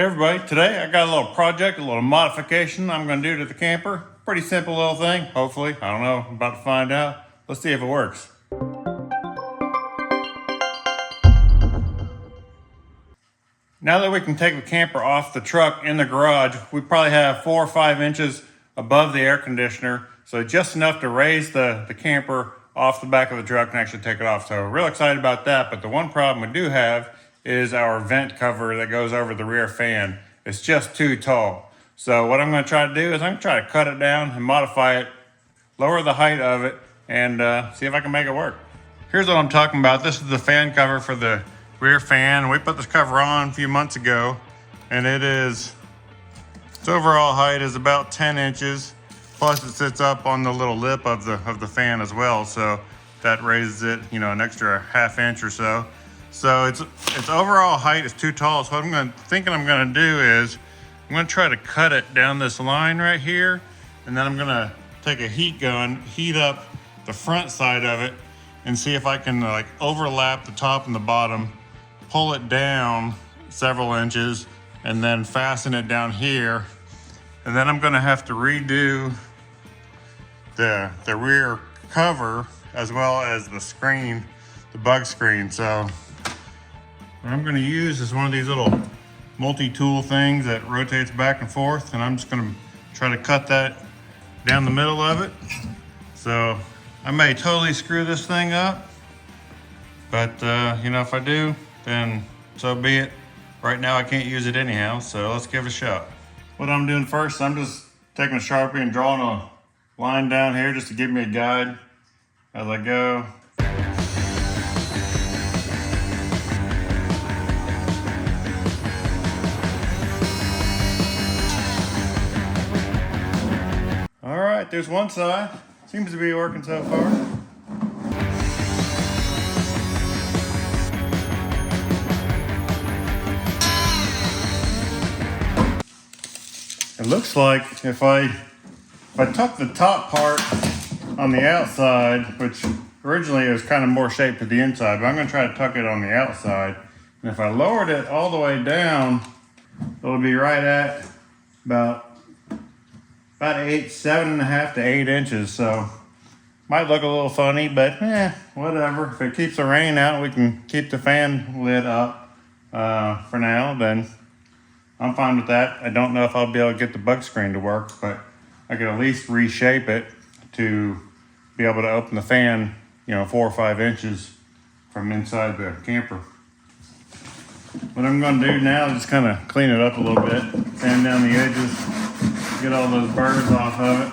Hey everybody, today I got a little project, a little modification I'm going to do to the camper. Pretty simple little thing, hopefully. I don't know, I'm about to find out. Let's see if it works. Now that we can take the camper off the truck in the garage, we probably have 4 or 5 inches above the air conditioner. So just enough to raise the camper off the back of the truck and actually take it off. So real excited about that, but the one problem we do have is our vent cover that goes over the rear fan. It's just too tall. So what I'm going to try to do is I'm going to try to cut it down and modify it, lower the height of it, and see if I can make it work. Here's what I'm talking about. This is the fan cover for the rear fan. We put this cover on a few months ago, and its overall height is about 10 inches. Plus it sits up on the little lip of the fan as well. So that raises it, an extra ½ inch or so. So its overall height is too tall. So what I'm thinking I'm gonna do is I'm gonna try to cut it down this line right here, and then I'm gonna take a heat gun, heat up the front side of it, and see if I can like overlap the top and the bottom, pull it down several inches, and then fasten it down here. And then I'm gonna have to redo the rear cover as well as the screen, the bug screen. So what I'm going to use is one of these little multi-tool things that rotates back and forth, and I'm just going to try to cut that down the middle of it. So I may totally screw this thing up, but if I do, then so be it. Right now I can't use it anyhow, so let's give it a shot. What I'm doing first, I'm just taking a Sharpie and drawing a line down here just to give me a guide as I go. All right, there's one side. Seems to be working so far. It looks like if I tuck the top part on the outside, which originally it was kind of more shaped to the inside, but I'm going to try to tuck it on the outside. And if I lowered it all the way down, it'll be right at about 7.5 to 8 inches. So might look a little funny, but whatever. If it keeps the rain out, we can keep the fan lid up for now, then I'm fine with that. I don't know if I'll be able to get the bug screen to work, but I could at least reshape it to be able to open the fan, 4 or 5 inches from inside the camper. What I'm going to do now is just kind of clean it up a little bit, sand down the edges, get all those birds off of it,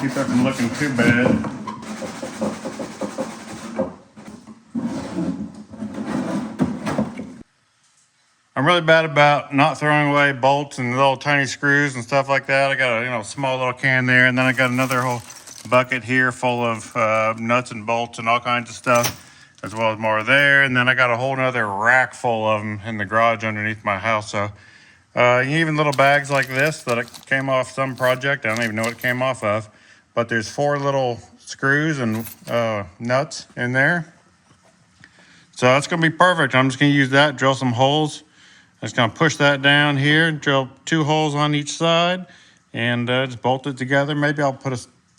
keep it from looking too bad. I'm really bad about not throwing away bolts and little tiny screws and stuff like that. I got a small little can there, and then I got another whole bucket here full of nuts and bolts and all kinds of stuff, as well as more there. And then I got a whole nother rack full of them in the garage underneath my house. So even little bags like this that came off some project. I don't even know what it came off of, but there's 4 little screws and nuts in there. So that's gonna be perfect. I'm just gonna use that, drill some holes. I'm just gonna push that down here, drill 2 holes on each side, and just bolt it together. Maybe I'll put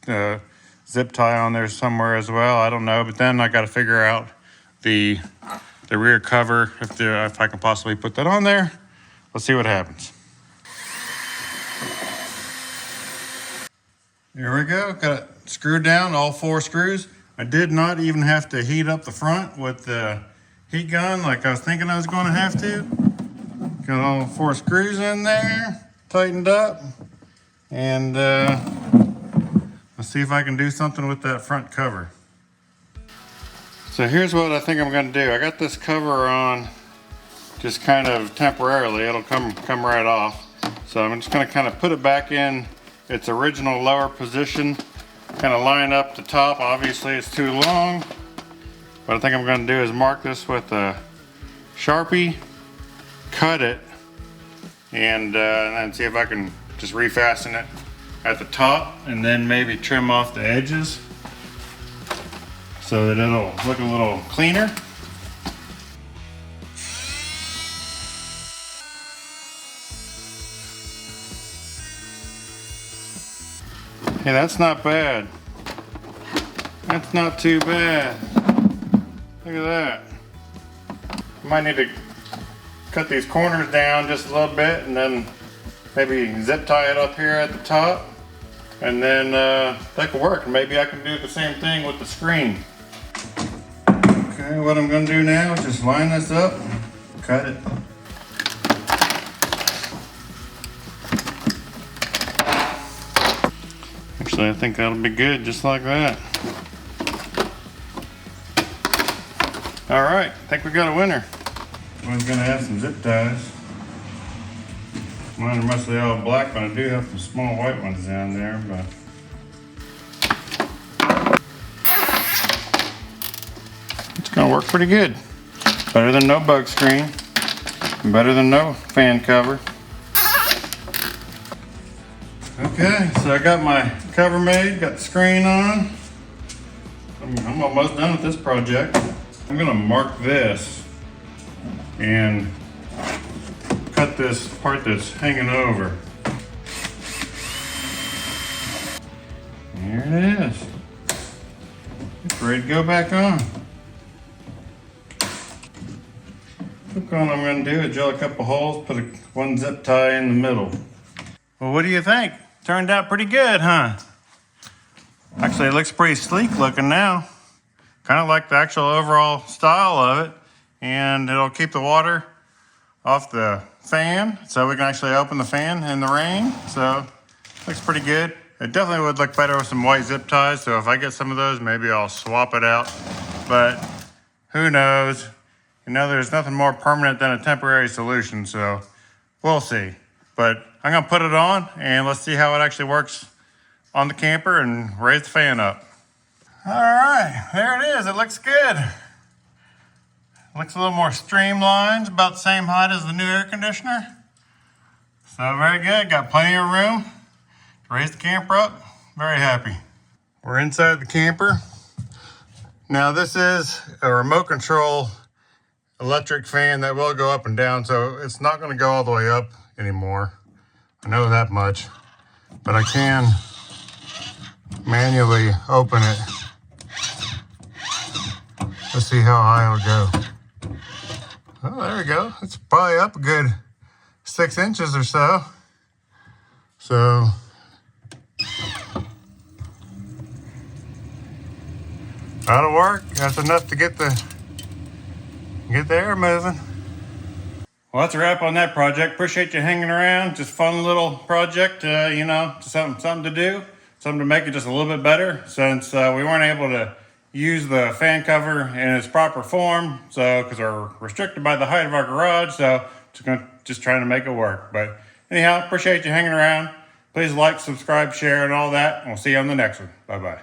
a zip tie on there somewhere as well. I don't know, but then I got to figure out the rear cover if I can possibly put that on there. Let's see what happens. There we go. Got it screwed down, all 4 screws. I did not even have to heat up the front with the heat gun like I was thinking I was going to have to. Got all 4 screws in there, tightened up, and let's see if I can do something with that front cover. So here's what I think I'm going to do. I got this cover on just kind of temporarily. It'll come right off. So I'm just going to kind of put it back in its original lower position, kind of line up the top. Obviously it's too long. What I think I'm going to do is mark this with a Sharpie, cut it, and then see if I can just refasten it at the top, and then maybe trim off the edges so that it'll look a little cleaner. Yeah, that's not bad. That's not too bad. Look at that. Might need to cut these corners down just a little bit and then maybe zip tie it up here at the top. And then that could work. Maybe I can do the same thing with the screen. Okay, what I'm gonna do now is just line this up, cut it. Actually, I think that'll be good, just like that. All right, I think we got a winner. I'm gonna have some zip ties. Mine are mostly all black, but I do have some small white ones down there, but. It's gonna work pretty good. Better than no bug screen. Better than no fan cover. Okay, so I got my cover made, got the screen on. I'm almost done with this project. I'm gonna mark this and cut this part that's hanging over. Here it is. It's ready to go back on. Hook on, I'm gonna do is drill a couple holes, put one zip tie in the middle. Well, what do you think? Turned out pretty good, huh? Actually, it looks pretty sleek looking now. Kind of like the actual overall style of it. And it'll keep the water off the fan, so we can actually open the fan in the rain. So, looks pretty good. It definitely would look better with some white zip ties, so if I get some of those, maybe I'll swap it out. But who knows? You know, there's nothing more permanent than a temporary solution, so we'll see. But I'm gonna put it on and let's see how it actually works on the camper and raise the fan up. All right, there it is. It looks good. Looks a little more streamlined, about the same height as the new air conditioner. So very good, got plenty of room to raise the camper up. Very happy. We're inside the camper. Now this is a remote control electric fan that will go up and down, so it's not gonna go all the way up anymore. I know that much, but I can manually open it. Let's see how high it'll go. Oh, there we go. It's probably up a good 6 inches or so. So, that'll work. That's enough to get the air moving. Well, that's a wrap on that project. Appreciate you hanging around. Just fun little project, you know, just something to do, something to make it just a little bit better since we weren't able to use the fan cover in its proper form. So, because we're restricted by the height of our garage, so just trying to make it work. But anyhow, appreciate you hanging around. Please like, subscribe, share, and all that. And we'll see you on the next one. Bye-bye.